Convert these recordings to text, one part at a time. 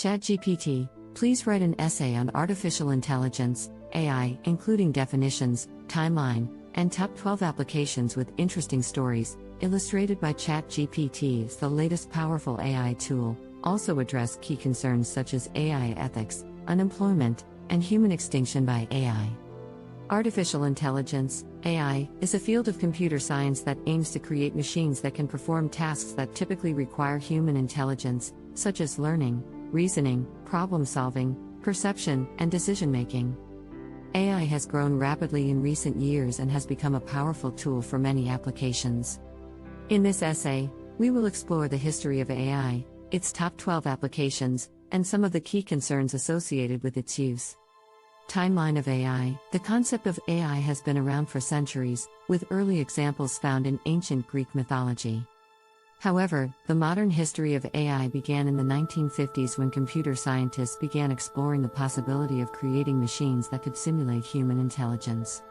ChatGPT, please write an essay on artificial intelligence, AI, including definitions, timeline, and top 12 applications with interesting stories, illustrated by ChatGPT is the latest powerful AI tool. Also address key concerns such as AI ethics, unemployment, and human extinction by AI. Artificial intelligence, AI, is a field of computer science that aims to create machines that can perform tasks that typically require human intelligence, such as learning, reasoning, problem-solving, perception, and decision-making. AI has grown rapidly in recent years and has become a powerful tool for many applications. In this essay, we will explore the history of AI, its top 12 applications, and some of the key concerns associated with its use. Timeline of AI. The concept of AI has been around for centuries, with early examples found in ancient Greek mythology. However, the modern history of AI began in the 1950s when computer scientists began exploring the possibility of creating machines that could simulate human intelligence.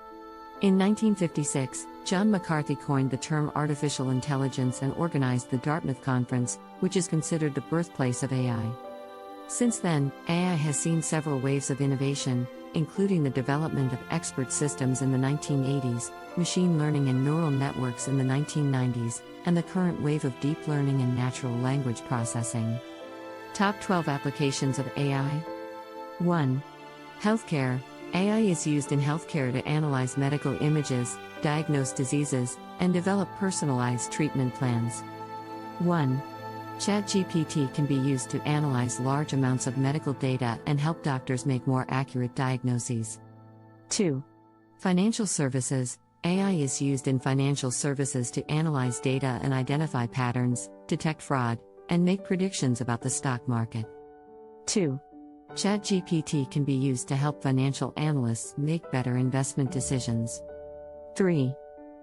In 1956, John McCarthy coined the term artificial intelligence and organized the Dartmouth Conference, which is considered the birthplace of AI. Since then, AI has seen several waves of innovation, including the development of expert systems in the 1980s, machine learning and neural networks in the 1990s, and the current wave of deep learning and natural language processing. Top 12 applications of AI. 1. Healthcare. AI is used in healthcare to analyze medical images, diagnose diseases, and develop personalized treatment plans. 1. ChatGPT can be used to analyze large amounts of medical data and help doctors make more accurate diagnoses. 2. Financial services. AI is used in financial services to analyze data and identify patterns, detect fraud, and make predictions about the stock market. 2. ChatGPT can be used to help financial analysts make better investment decisions. 3.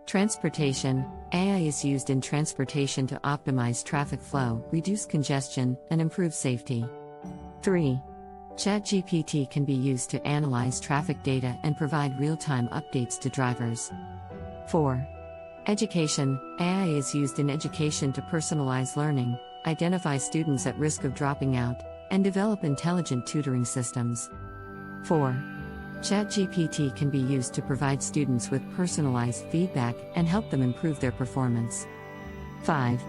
Transportation. AI is used in transportation to optimize traffic flow, reduce congestion, and improve safety. 3. ChatGPT can be used to analyze traffic data and provide real-time updates to drivers. 4. Education. AI is used in education to personalize learning, identify students at risk of dropping out, and develop intelligent tutoring systems. 4. ChatGPT can be used to provide students with personalized feedback and help them improve their performance. 5.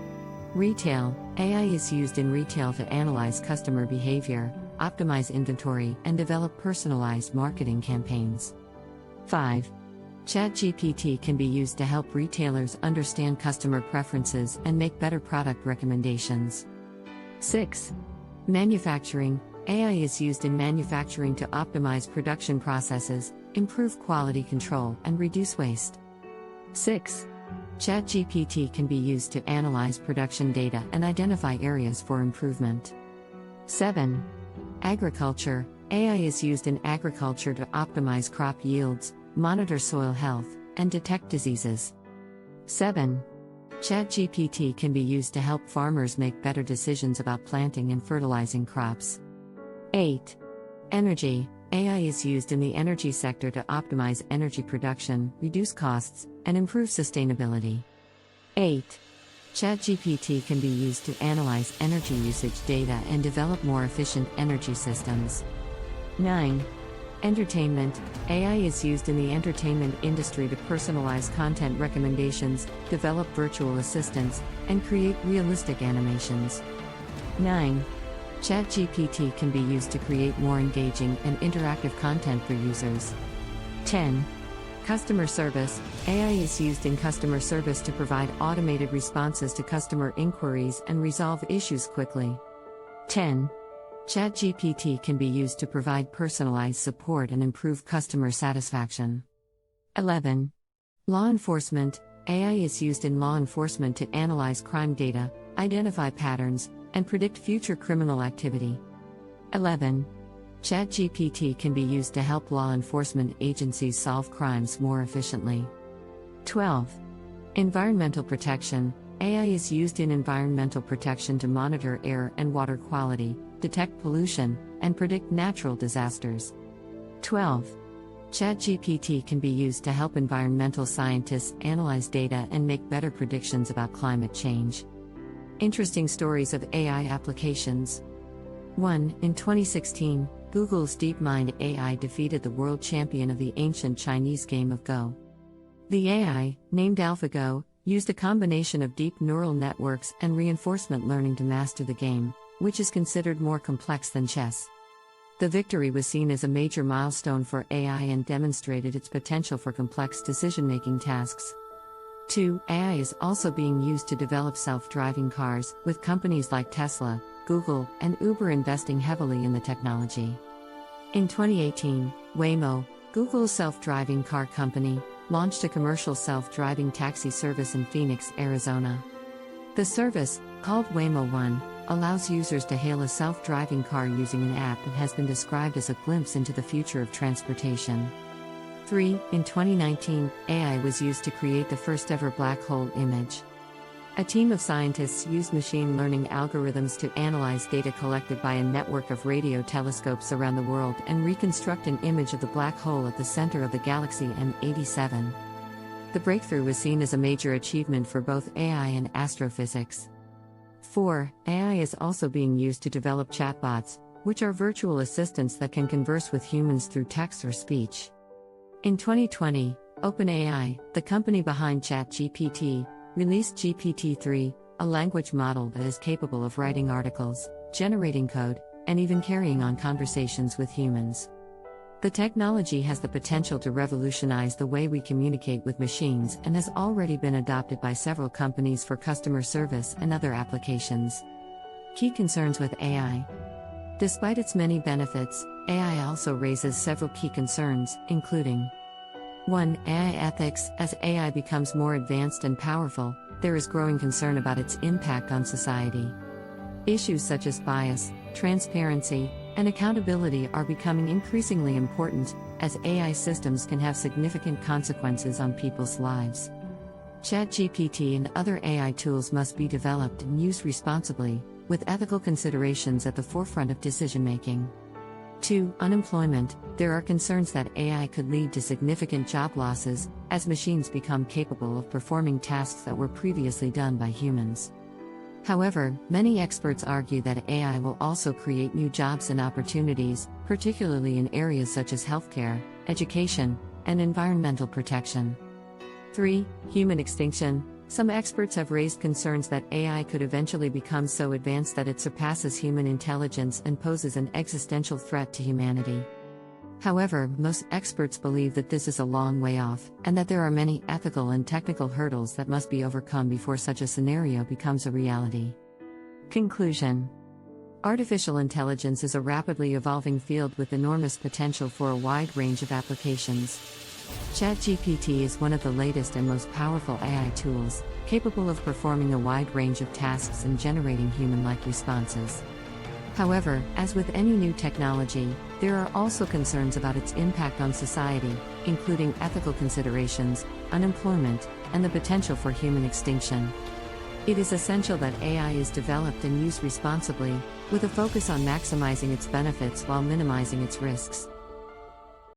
Retail. AI is used in retail to analyze customer behavior, optimize inventory, and develop personalized marketing campaigns. 5. ChatGPT can be used to help retailers understand customer preferences and make better product recommendations. 6. Manufacturing. AI is used in manufacturing to optimize production processes, improve quality control, and reduce waste. 6. ChatGPT can be used to analyze production data and identify areas for improvement. 7. Agriculture. AI is used in agriculture to optimize crop yields, monitor soil health, and detect diseases. 7. ChatGPT can be used to help farmers make better decisions about planting and fertilizing crops. 8. Energy. AI is used in the energy sector to optimize energy production, reduce costs, and improve sustainability. 8. ChatGPT can be used to analyze energy usage data and develop more efficient energy systems. 9. Entertainment. AI is used in the entertainment industry to personalize content recommendations, develop virtual assistants, and create realistic animations. 9. ChatGPT can be used to create more engaging and interactive content for users. 10. Customer service. AI is used in customer service to provide automated responses to customer inquiries and resolve issues quickly. 10. ChatGPT can be used to provide personalized support and improve customer satisfaction. 11. Law enforcement. AI is used in law enforcement to analyze crime data, identify patterns, and predict future criminal activity. 11. ChatGPT can be used to help law enforcement agencies solve crimes more efficiently. 12. Environmental protection. AI is used in environmental protection to monitor air and water quality, detect pollution, and predict natural disasters. 12. ChatGPT can be used to help environmental scientists analyze data and make better predictions about climate change. Interesting stories of AI applications. 1. In 2016, Google's DeepMind AI defeated the world champion of the ancient Chinese game of Go. The AI, named AlphaGo, used a combination of deep neural networks and reinforcement learning to master the game, which is considered more complex than chess. The victory was seen as a major milestone for AI and demonstrated its potential for complex decision-making tasks. 2. AI is also being used to develop self-driving cars, with companies like Tesla, Google, and Uber investing heavily in the technology. In 2018, Waymo, Google's self-driving car company, launched a commercial self-driving taxi service in Phoenix, Arizona. The service, called Waymo One, allows users to hail a self-driving car using an app and has been described as a glimpse into the future of transportation. 3. In 2019, AI was used to create the first-ever black hole image. A team of scientists used machine learning algorithms to analyze data collected by a network of radio telescopes around the world and reconstruct an image of the black hole at the center of the galaxy M87. The breakthrough was seen as a major achievement for both AI and astrophysics. 4. AI is also being used to develop chatbots, which are virtual assistants that can converse with humans through text or speech. In 2020, OpenAI, the company behind ChatGPT, released GPT-3, a language model that is capable of writing articles, generating code, and even carrying on conversations with humans. The technology has the potential to revolutionize the way we communicate with machines and has already been adopted by several companies for customer service and other applications. Key concerns with AI. Despite its many benefits, AI also raises several key concerns, including 1. AI ethics. As AI becomes more advanced and powerful, there is growing concern about its impact on society. Issues such as bias, transparency, and accountability are becoming increasingly important, as AI systems can have significant consequences on people's lives. ChatGPT and other AI tools must be developed and used responsibly, with ethical considerations at the forefront of decision-making. 2. Unemployment. There are concerns that AI could lead to significant job losses, as machines become capable of performing tasks that were previously done by humans. However, many experts argue that AI will also create new jobs and opportunities, particularly in areas such as healthcare, education, and environmental protection. 3. Human extinction. Some experts have raised concerns that AI could eventually become so advanced that it surpasses human intelligence and poses an existential threat to humanity. However, most experts believe that this is a long way off, and that there are many ethical and technical hurdles that must be overcome before such a scenario becomes a reality. Conclusion. Artificial intelligence is a rapidly evolving field with enormous potential for a wide range of applications. ChatGPT is one of the latest and most powerful AI tools, capable of performing a wide range of tasks and generating human-like responses. However, as with any new technology, there are also concerns about its impact on society, including ethical considerations, unemployment, and the potential for human extinction. It is essential that AI is developed and used responsibly, with a focus on maximizing its benefits while minimizing its risks.